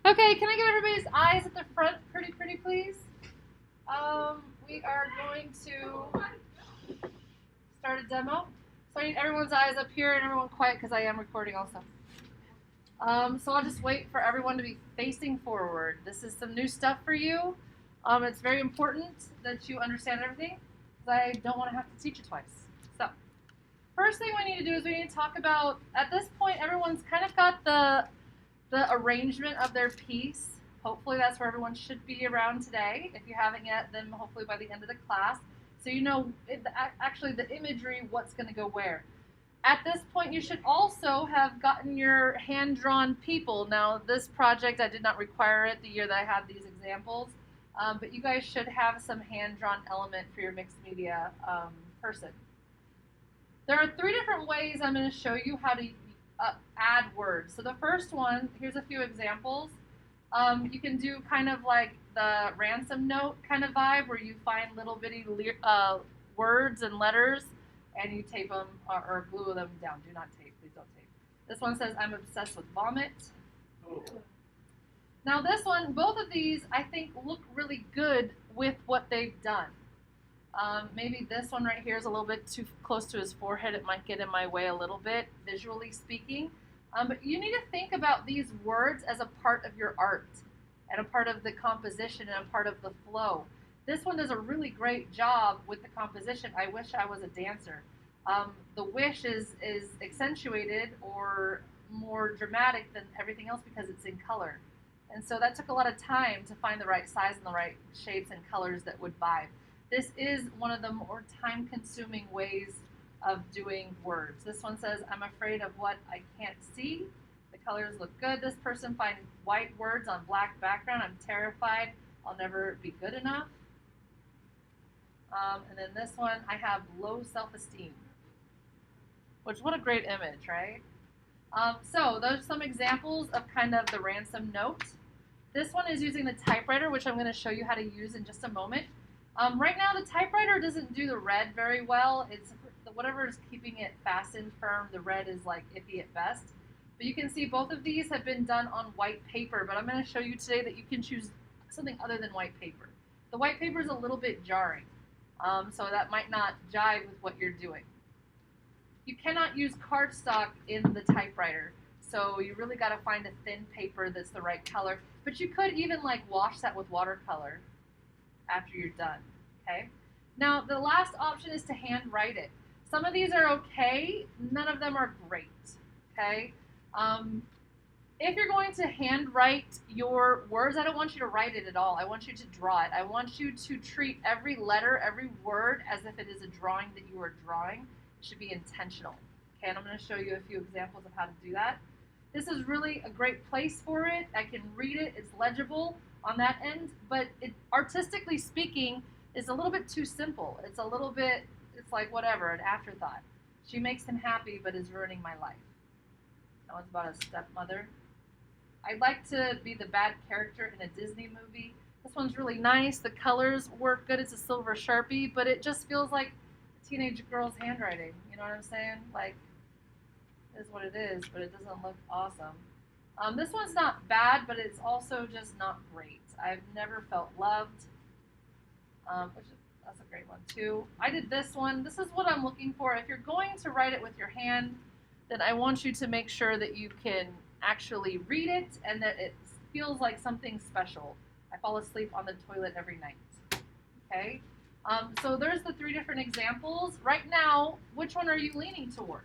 Okay, can I get everybody's eyes at the front pretty, please? We are going to start a demo. So I need everyone's eyes up here and everyone quiet because I am recording also. So I'll just wait for everyone to be facing forward. This is some new stuff for you. It's very important that you understand everything because I don't want to have to teach it twice. So first thing we need to do is we need to talk about, at this point, everyone's kind of got the arrangement of their piece. Hopefully that's where everyone should be around today. If you haven't yet, then hopefully by the end of the class. So you know actually the imagery, what's going to go where. At this point, you should also have gotten your hand-drawn people. Now, this project, I did not require it the year that I had these examples, but you guys should have some hand-drawn element for your mixed media person. There are 3 different ways I'm going to show you how to add words. So the first one, here's a few examples. You can do kind of like the ransom note kind of vibe where you find little bitty words and letters and you tape them or glue them down. Do not tape, please don't tape. This one says, I'm obsessed with vomit. Oh. Now this one, both of these I think look really good with what they've done. Maybe this one right here is a little bit too close to his forehead. It might get in my way a little bit, visually speaking. But you need to think about these words as a part of your art and a part of the composition and a part of the flow. This one does a really great job with the composition. I wish I was a dancer. The wish is accentuated or more dramatic than everything else because it's in color. And so that took a lot of time to find the right size and the right shapes and colors that would vibe. This is one of the more time-consuming ways of doing words. This one says, I'm afraid of what I can't see. The colors look good. This person finds white words on black background. I'm terrified. I'll never be good enough. And then this one, I have low self-esteem. Which, what a great image, right? So those are some examples of kind of the ransom note. This one is using the typewriter, which I'm going to show you how to use in just a moment. Right now, the typewriter doesn't do the red very well. It's whatever is keeping it fastened firm. The red is like iffy at best. But you can see both of these have been done on white paper. But I'm going to show you today that you can choose something other than white paper. The white paper is a little bit jarring, so that might not jive with what you're doing. You cannot use cardstock in the typewriter, so you really got to find a thin paper that's the right color. But you could even like wash that with watercolor after you're done, okay? Now, the last option is to hand write it. Some of these are okay, none of them are great, okay? If you're going to hand write your words, I don't want you to write it at all. I want you to draw it. I want you to treat every letter, every word as if it is a drawing that you are drawing. It should be intentional, okay? And I'm going to show you a few examples of how to do that. This is really a great place for it. I can read it, it's legible on that end, but it, artistically speaking, is a little bit too simple. It's a little bit, it's like whatever, an afterthought. She makes him happy but is ruining my life. That one's about a stepmother. I'd like to be the bad character in a Disney movie. This one's really nice. The colors work good. It's a silver Sharpie, but it just feels like a teenage girl's handwriting. You know what I'm saying? Like, it is what it is, but it doesn't look awesome. This one's not bad, but it's also just not great. I've never felt loved, that's a great one too. I did this one. This is what I'm looking for. If you're going to write it with your hand, then I want you to make sure that you can actually read it and that it feels like something special. I fall asleep on the toilet every night. Okay? So there's the 3 different examples. Right now, which one are you leaning toward?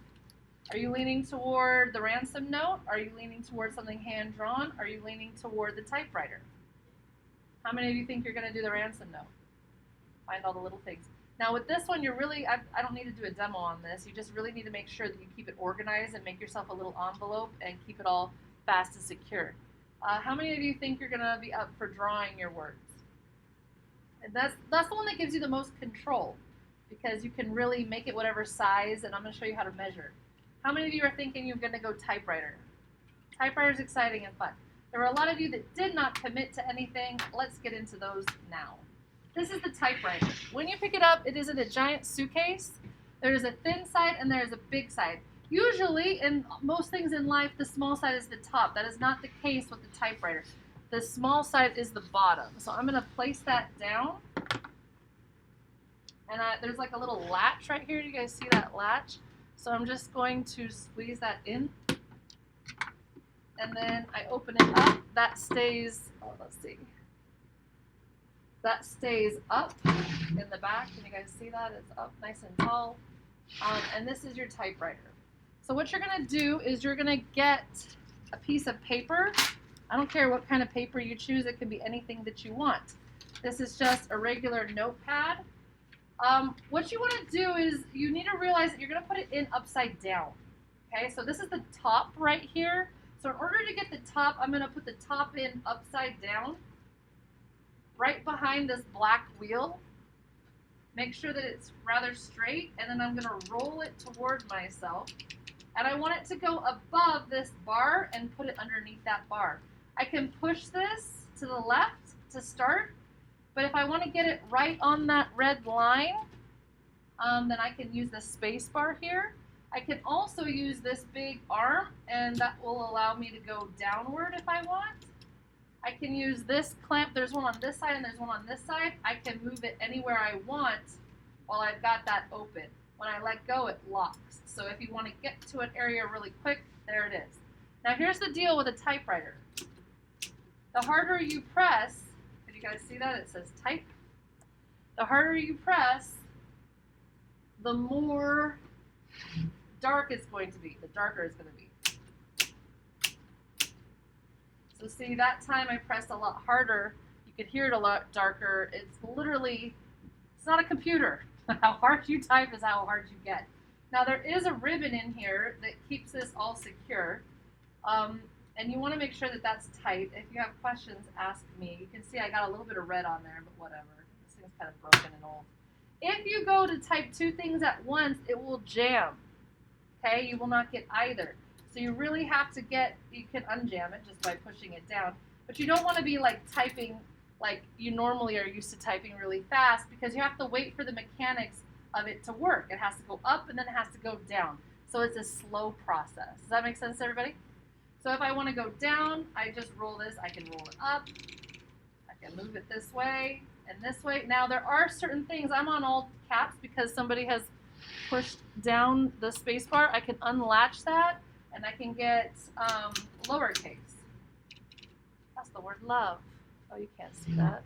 Are you leaning toward the ransom note? Are you leaning toward something hand-drawn? Are you leaning toward the typewriter? How many of you think you're going to do the ransom note? Find all the little things. Now with this one, you're really, I don't need to do a demo on this. You just really need to make sure that you keep it organized and make yourself a little envelope and keep it all fast and secure. How many of you think you're going to be up for drawing your words? And that's the one that gives you the most control because you can really make it whatever size, and I'm going to show you how to measure. How many of you are thinking you're going to go typewriter? Typewriter is exciting and fun. There were a lot of you that did not commit to anything. Let's get into those now. This is the typewriter. When you pick it up, it is in a giant suitcase. There's a thin side and there's a big side. Usually, in most things in life, the small side is the top. That is not the case with the typewriter. The small side is the bottom. So I'm going to place that down. And there's like a little latch right here. You guys see that latch? So I'm just going to squeeze that in. And then I open it up. That stays, oh, let's see. That stays up in the back. Can you guys see that? It's up nice and tall. And this is your typewriter. So what you're going to do is you're going to get a piece of paper. I don't care what kind of paper you choose. It can be anything that you want. This is just a regular notepad. What you want to do is you need to realize that you're going to put it in upside down. Okay, so this is the top right here. So in order to get the top, I'm going to put the top in upside down, right behind this black wheel. Make sure that it's rather straight, and then I'm going to roll it toward myself. And I want it to go above this bar and put it underneath that bar. I can push this to the left to start, but if I want to get it right on that red line, then I can use the space bar here. I can also use this big arm, and that will allow me to go downward if I want. I can use this clamp. There's one on this side and there's one on this side. I can move it anywhere I want while I've got that open. When I let go, it locks. So if you want to get to an area really quick, there it is. Now here's the deal with a typewriter. The harder you press, can you guys see that? It says type. The harder you press, the more dark it's going to be. The darker it's going to be. So see, that time I pressed a lot harder. You could hear it a lot darker. It's literally, it's not a computer. How hard you type is how hard you get. Now there is a ribbon in here that keeps this all secure. And you want to make sure that that's tight. If you have questions, ask me. You can see I got a little bit of red on there, but whatever. This thing's kind of broken and old. If you go to type two things at once, it will jam. Okay, you will not get either. So you really have to get, you can unjam it just by pushing it down. But you don't want to be like typing like you normally are used to typing really fast, because you have to wait for the mechanics of it to work. It has to go up and then it has to go down. So it's a slow process. Does that make sense to everybody? So if I want to go down, I just roll this. I can roll it up. I can move it this way and this way. Now there are certain things, I'm on all caps because somebody has pushed down the space bar. I can unlatch that and I can get lowercase. That's the word love. Oh, you can't see that.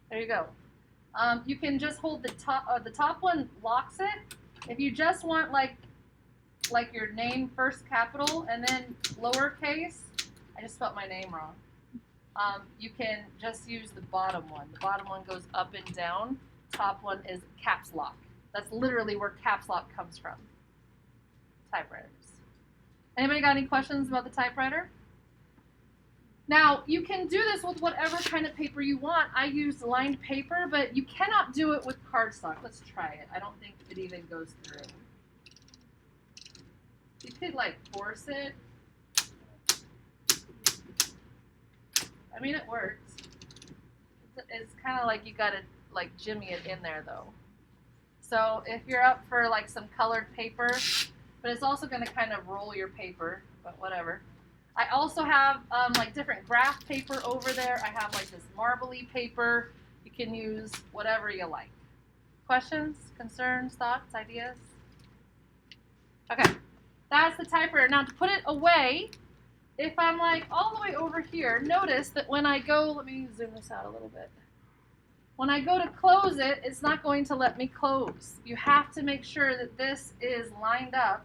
There you go. You can just hold the top one locks it. If you just want like your name first capital and then lowercase, I just spelled my name wrong. You can just use the bottom one. The bottom one goes up and down. Top one is caps lock. That's literally where caps lock comes from. Typewriters. Anybody got any questions about the typewriter? Now, you can do this with whatever kind of paper you want. I used lined paper, but you cannot do it with cardstock. Let's try it. I don't think it even goes through. You could like force it. I mean, it works. It's kind of like you gotta like jimmy it in there though. So if you're up for like some colored paper, but it's also gonna kind of roll your paper, but whatever. I also have like different graph paper over there. I have like this marbly paper. You can use whatever you like. Questions, concerns, thoughts, ideas? Okay, that's the typewriter. Now to put it away, if I'm like all the way over here, notice that when I go, let me zoom this out a little bit. When I go to close it, it's not going to let me close. You have to make sure that this is lined up.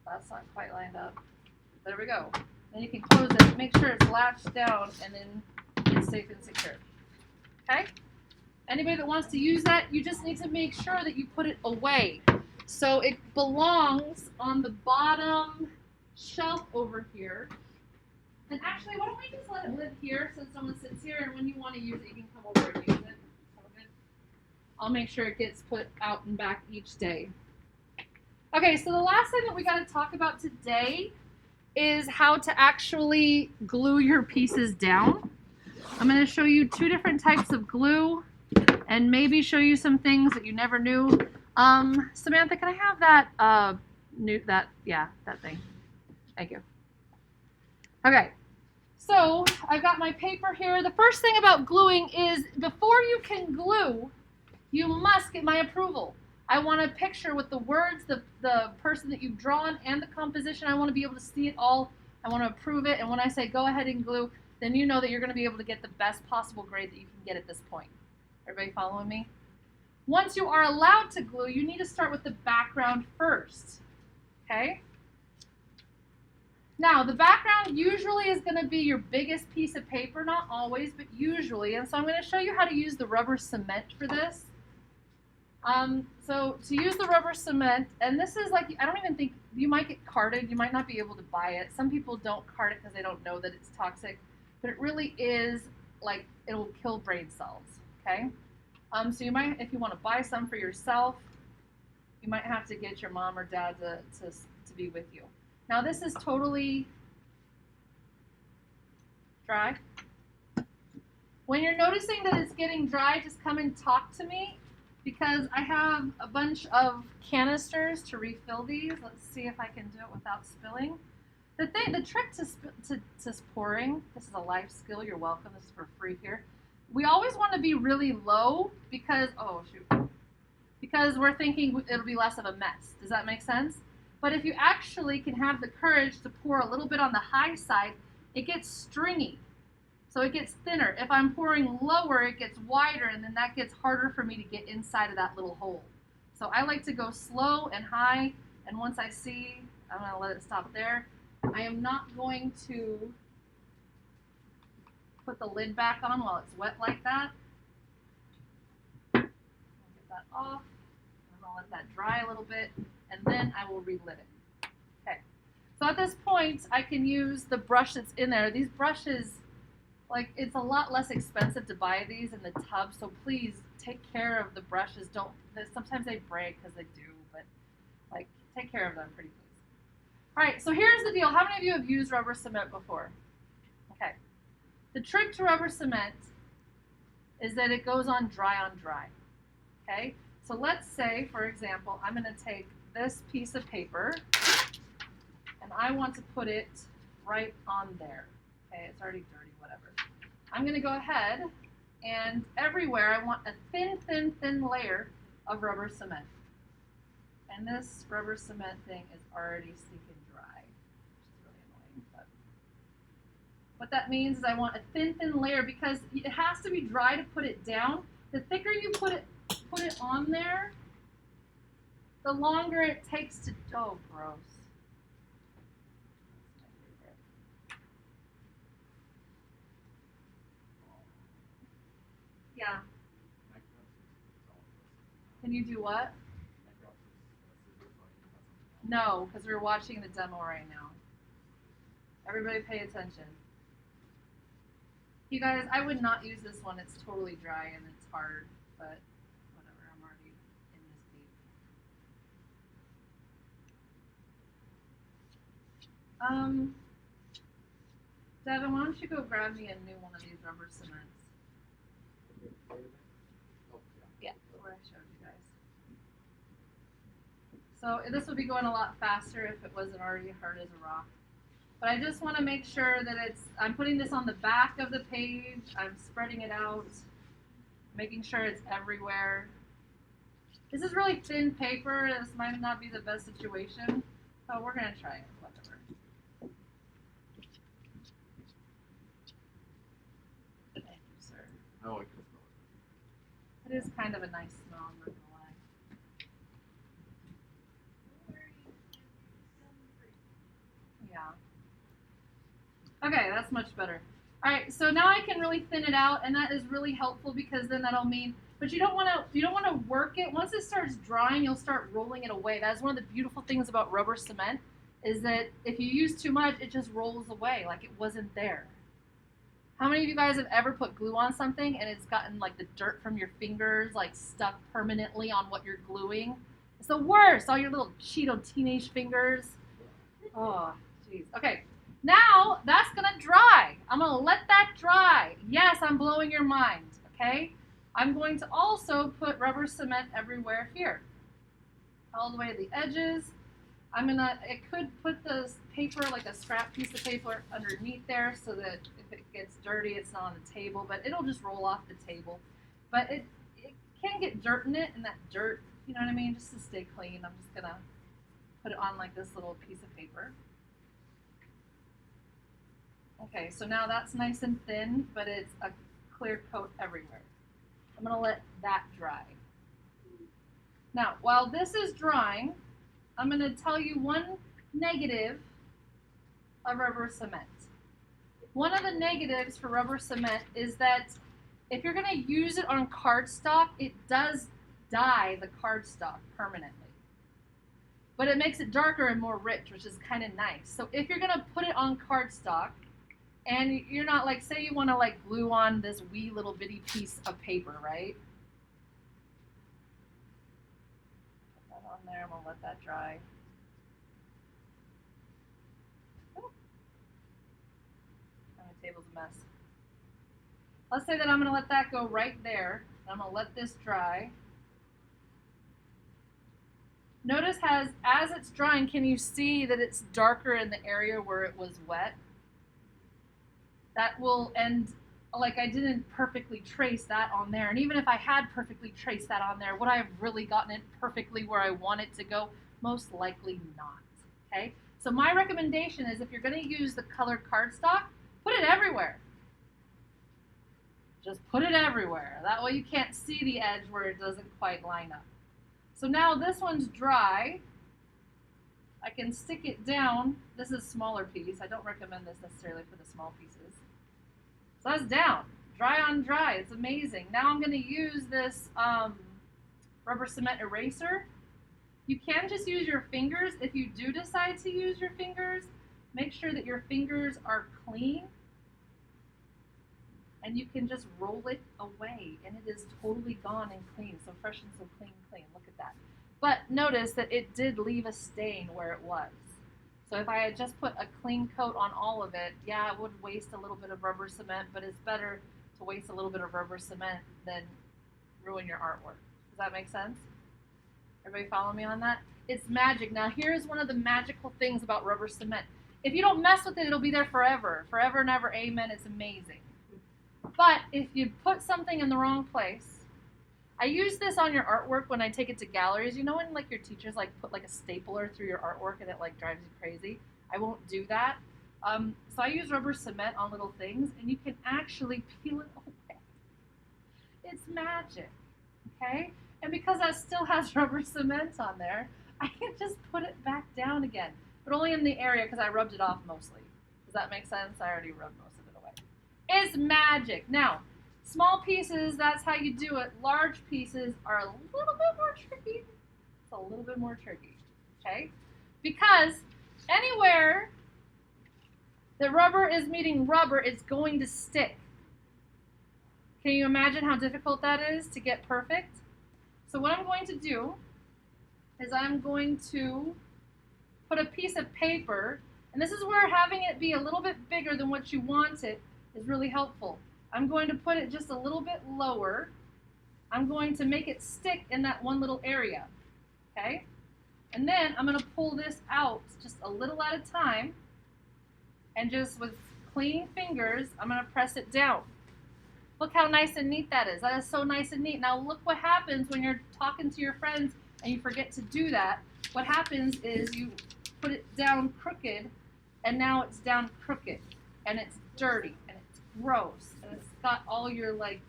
That's not quite lined up. There we go. Then you can close it, make sure it's latched down, and then it's safe and secure. Okay? Anybody that wants to use that, you just need to make sure that you put it away. So it belongs on the bottom shelf over here. And actually, why don't we just let it live here since someone sits here, and when you want to use it, you can come over and use it. I'll make sure it gets put out and back each day. Okay, so the last thing that we got to talk about today is how to actually glue your pieces down. I'm going to show you two different types of glue and maybe show you some things that you never knew. Samantha, can I have that that thing? Thank you. Okay. So I've got my paper here. The first thing about gluing is before you can glue, you must get my approval. I want a picture with the words, the person that you've drawn, and the composition. I want to be able to see it all. I want to approve it. And when I say go ahead and glue, then you know that you're going to be able to get the best possible grade that you can get at this point. Everybody following me? Once you are allowed to glue, you need to start with the background first. Okay? Now, the background usually is going to be your biggest piece of paper, not always, but usually. And so I'm going to show you how to use the rubber cement for this. So to use the rubber cement, and this is like, I don't even think, you might get carded, you might not be able to buy it. Some people don't card it because they don't know that it's toxic, but it really is like, it'll kill brain cells, okay? So you might, if you want to buy some for yourself, you might have to get your mom or dad to be with you. Now this is totally dry. When you're noticing that it's getting dry, just come and talk to me because I have a bunch of canisters to refill these. Let's see if I can do it without spilling. The trick to pouring, this is a life skill, you're welcome, this is for free here. We always want to be really low because, oh shoot, because we're thinking it'll be less of a mess. Does that make sense? But if you actually can have the courage to pour a little bit on the high side, it gets stringy. So it gets thinner. If I'm pouring lower, it gets wider, and then that gets harder for me to get inside of that little hole. So I like to go slow and high, and once I see, I'm going to let it stop there. I am not going to put the lid back on while it's wet like that. I'll get that off. I'm going to let that dry a little bit, and then I will relit it. Okay. So at this point, I can use the brush that's in there. These brushes, like, it's a lot less expensive to buy these in the tub, so please take care of the brushes. Don't, sometimes they break because they do, but like, take care of them pretty please. All right, so here's the deal. How many of you have used rubber cement before? Okay. The trick to rubber cement is that it goes on dry, okay? So let's say, for example, I'm gonna take this piece of paper and I want to put it right on there. Okay, it's already dirty, whatever. I'm going to go ahead and everywhere I want a thin layer of rubber cement. And this rubber cement thing is already stinking dry, which is really annoying. But what that means is I want a thin layer because it has to be dry to put it down. The thicker you put it on there, the longer it takes to, oh, gross. Yeah. Can you do what? No, because we're watching the demo right now. Everybody pay attention. You guys, I would not use this one. It's totally dry and it's hard, but whatever, I'm already in this deep. Devin, why don't you go grab me a new one of these rubber cements? Yeah, where I showed you guys. So this would be going a lot faster if it wasn't already hard as a rock. But I just want to make sure that I'm putting this on the back of the page, I'm spreading it out, making sure it's everywhere. This is really thin paper, this might not be the best situation, but we're going to try it, whatever. Thank you, sir. I like this. It is kind of a nice smell, I'm not going to lie. Yeah. Okay, that's much better. All right, so now I can really thin it out, and that is really helpful because then that'll mean, but you don't want to work it. Once it starts drying, you'll start rolling it away. That's one of the beautiful things about rubber cement is that if you use too much, it just rolls away like it wasn't there. How many of you guys have ever put glue on something and it's gotten like the dirt from your fingers like stuck permanently on what you're gluing? It's the worst. All your little Cheeto teenage fingers. Oh, jeez. Okay. Now that's gonna dry. I'm gonna let that dry. Yes, I'm blowing your mind, okay? I'm going to also put rubber cement everywhere here. All the way to the edges. it could put the paper, like a scrap piece of paper underneath there so that if it gets dirty, it's not on the table, but it'll just roll off the table. But it can get dirt in it, and that dirt, you know what I mean, just to stay clean, I'm just gonna put it on like this little piece of paper. Okay, so now that's nice and thin, but it's a clear coat everywhere. I'm gonna let that dry. Now, while this is drying, I'm going to tell you one negative of rubber cement. One of the negatives for rubber cement is that if you're going to use it on cardstock, it does dye the cardstock permanently. But it makes it darker and more rich, which is kind of nice. So if you're going to put it on cardstock, and you're not like, say you want to like glue on this wee little bitty piece of paper, right? There, I'm gonna let that dry. Oh. My table's a mess. Let's say that I'm gonna let that go right there. I'm gonna let this dry. Notice as it's drying, can you see that it's darker in the area where it was wet? That will end, like I didn't perfectly trace that on there. And even if I had perfectly traced that on there, would I have really gotten it perfectly where I want it to go? Most likely not, okay? So my recommendation is if you're gonna use the colored cardstock, put it everywhere. Just put it everywhere. That way you can't see the edge where it doesn't quite line up. So now this one's dry. I can stick it down. This is a smaller piece. I don't recommend this necessarily for the small pieces. So that's down, dry on dry. It's amazing. Now I'm going to use this rubber cement eraser. You can just use your fingers. If you do decide to use your fingers, make sure that your fingers are clean, and you can just roll it away, and it is totally gone and clean. So fresh and so clean, clean. Look at that. But notice that it did leave a stain where it was. So if I had just put a clean coat on all of it, yeah, it would waste a little bit of rubber cement, but it's better to waste a little bit of rubber cement than ruin your artwork. Does that make sense? Everybody follow me on that? It's magic. Now here's one of the magical things about rubber cement. If you don't mess with it, it'll be there forever. Forever and ever, amen. It's amazing. But if you put something in the wrong place, I use this on your artwork when I take it to galleries. You know when like your teachers like put like a stapler through your artwork and it like drives you crazy? I won't do that. So I use rubber cement on little things, and you can actually peel it away. It's magic, okay? And because that still has rubber cement on there, I can just put it back down again, but only in the area because I rubbed it off mostly. Does that make sense? I already rubbed most of it away. It's magic. Now, small pieces, that's how you do it. Large pieces are a little bit more tricky. It's a little bit more tricky, okay? Because anywhere that rubber is meeting rubber, it's going to stick. Can you imagine how difficult that is to get perfect? So what I'm going to do is I'm going to put a piece of paper, and this is where having it be a little bit bigger than what you want it is really helpful. I'm going to put it just a little bit lower. I'm going to make it stick in that one little area, okay? And then I'm going to pull this out just a little at a time, and just with clean fingers, I'm going to press it down. Look how nice and neat that is. That is so nice and neat. Now look what happens when you're talking to your friends and you forget to do that. What happens is you put it down crooked, and now it's down crooked, and it's dirty, and it's gross, and it's got all your like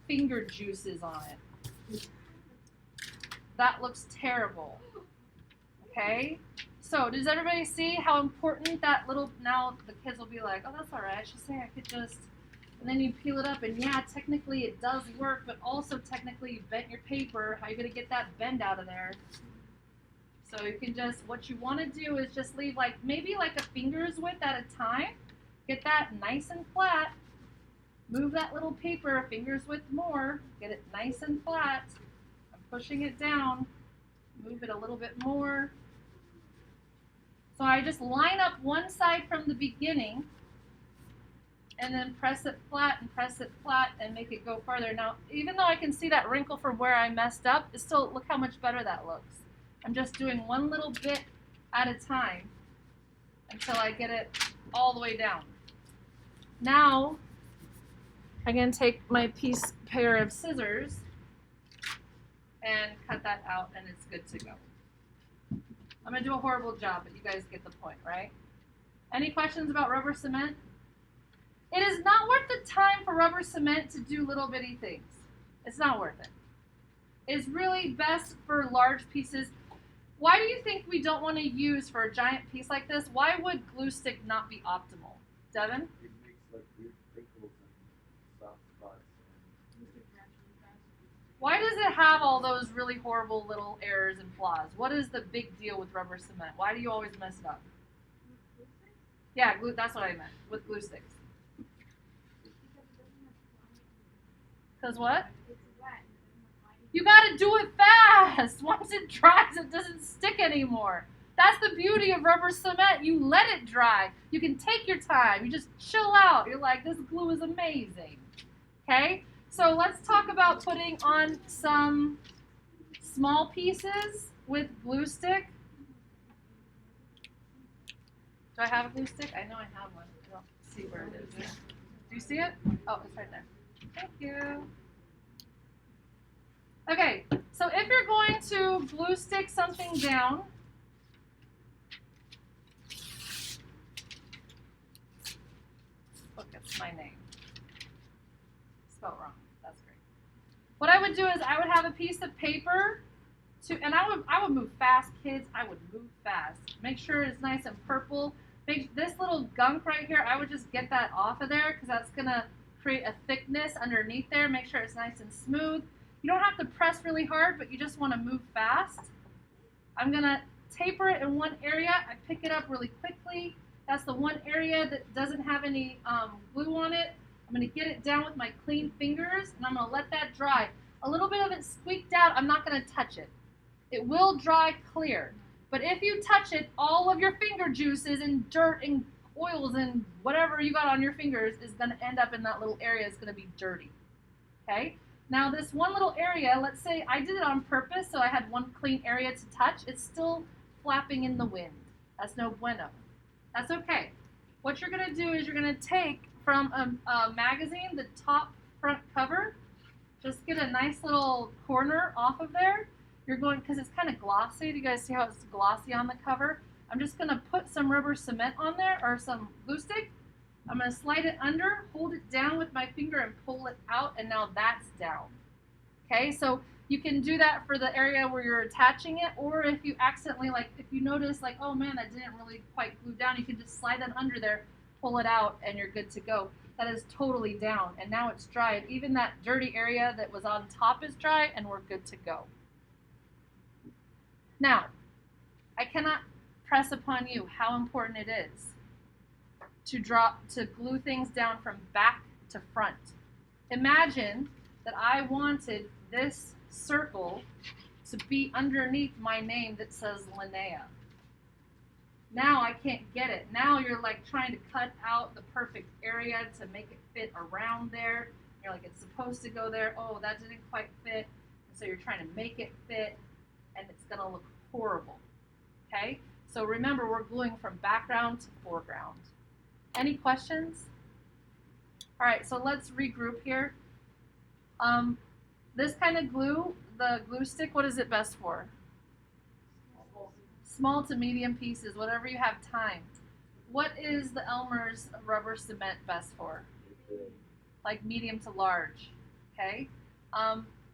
finger juices on it. That looks terrible. Okay? So does everybody see how important that little, now the kids will be like, oh, that's all right. I should say I could just, and then you peel it up, and yeah, technically it does work, but also technically you bent your paper. How are you going to get that bend out of there? So you can just, what you want to do is just leave like, maybe like a finger's width at a time. Get that nice and flat. Move that little paper a finger's width more. Get it nice and flat. I'm pushing it down. Move it a little bit more. So I just line up one side from the beginning, and then press it flat and press it flat and make it go farther. Now, even though I can see that wrinkle from where I messed up, it's still, look how much better that looks. I'm just doing one little bit at a time until I get it all the way down. Now, I'm going to take my pair of scissors and cut that out, and it's good to go. I'm going to do a horrible job, but you guys get the point, right? Any questions about rubber cement? It is not worth the time for rubber cement to do little bitty things. It's not worth it. It's really best for large pieces. Why do you think we don't want to use for a giant piece like this? Why would glue stick not be optimal? Devin? It makes like weird crinkles and soft spots. Why does it have all those really horrible little errors and flaws? What is the big deal with rubber cement? Why do you always mess it up? Yeah, glue, that's what I meant, with glue sticks. Because what? You gotta do it fast. Once it dries, it doesn't stick anymore. That's the beauty of rubber cement. You let it dry. You can take your time. You just chill out. You're like, this glue is amazing. Okay? So let's talk about putting on some small pieces with glue stick. Do I have a glue stick? I know I have one. I don't see where it is. Do you see it? Oh, it's right there. Thank you. Okay, so if you're going to glue stick something down, look, it's my name. Spelled wrong. That's great. What I would do is I would have a piece of paper and I would move fast, kids. I would move fast. Make sure it's nice and purple. This little gunk right here, I would just get that off of there because that's going to create a thickness underneath there. Make sure it's nice and smooth. You don't have to press really hard, but you just want to move fast. I'm going to taper it in one area. I pick it up really quickly. That's the one area that doesn't have any glue on it. I'm going to get it down with my clean fingers, and I'm going to let that dry. A little bit of it squeaked out. I'm not going to touch it. It will dry clear. But if you touch it, all of your finger juices and dirt and oils and whatever you got on your fingers is going to end up in that little area. It's going to be dirty. Okay? Now this one little area, let's say I did it on purpose, so I had one clean area to touch. It's still flapping in the wind. That's no bueno. That's okay. What you're going to do is you're going to take from a magazine, the top front cover, just get a nice little corner off of there. You're going, because it's kind of glossy. Do you guys see how it's glossy on the cover? I'm just going to put some rubber cement on there, or some glue stick. I'm going to slide it under, hold it down with my finger, and pull it out, and now that's down. Okay, so you can do that for the area where you're attaching it, or if you accidentally, like, if you notice, like, oh man, that didn't really quite glue down, you can just slide that under there, pull it out, and you're good to go. That is totally down, and now it's dry. And even that dirty area that was on top is dry, and we're good to go. Now, I cannot press upon you how important it is to glue things down from back to front. Imagine that I wanted this circle to be underneath my name that says Linnea. Now I can't get it. Now you're like trying to cut out the perfect area to make it fit around there. You're like, it's supposed to go there. Oh, that didn't quite fit. And so you're trying to make it fit, and it's going to look horrible. Okay? So remember, we're gluing from background to foreground. Any questions? All right, so let's regroup here. This kind of glue, the glue stick, what is it best for? Small to medium pieces, whatever you have time. What is the Elmer's rubber cement best for? Like medium to large, okay?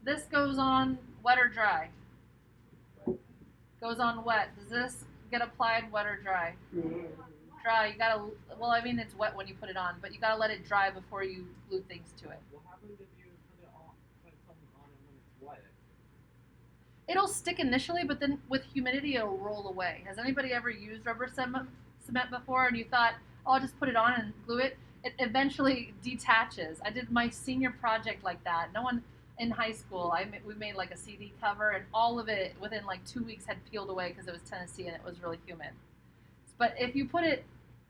This goes on wet or dry? Goes on wet. Does this get applied wet or dry? Dry. You gotta, well, I mean, it's wet when you put it on, but you gotta let it dry before you glue things to it. What happens if you put it on, put something on it when it's wet? It'll stick initially, but then with humidity, it'll roll away. Has anybody ever used rubber cement before and you thought, oh, I'll just put it on and glue it? It eventually detaches. I did my senior project like that. No one in high school, we made like a CD cover, and all of it within like 2 weeks had peeled away because it was Tennessee and it was really humid. But if you put it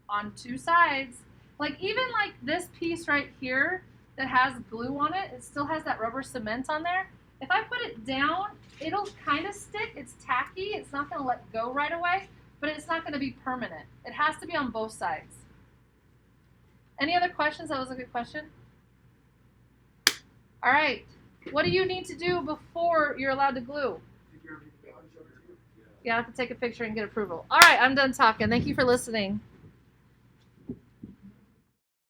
on two sides, like even like this piece right here that has glue on it, it still has that rubber cement on there. If I put it down, it'll kind of stick. It's tacky. It's not going to let go right away. but it's not going to be permanent. It has to be on both sides. Any other questions? That was a good question. All right. What do you need to do before you're allowed to glue? You have to take a picture and get approval. All right, I'm done talking. Thank you for listening.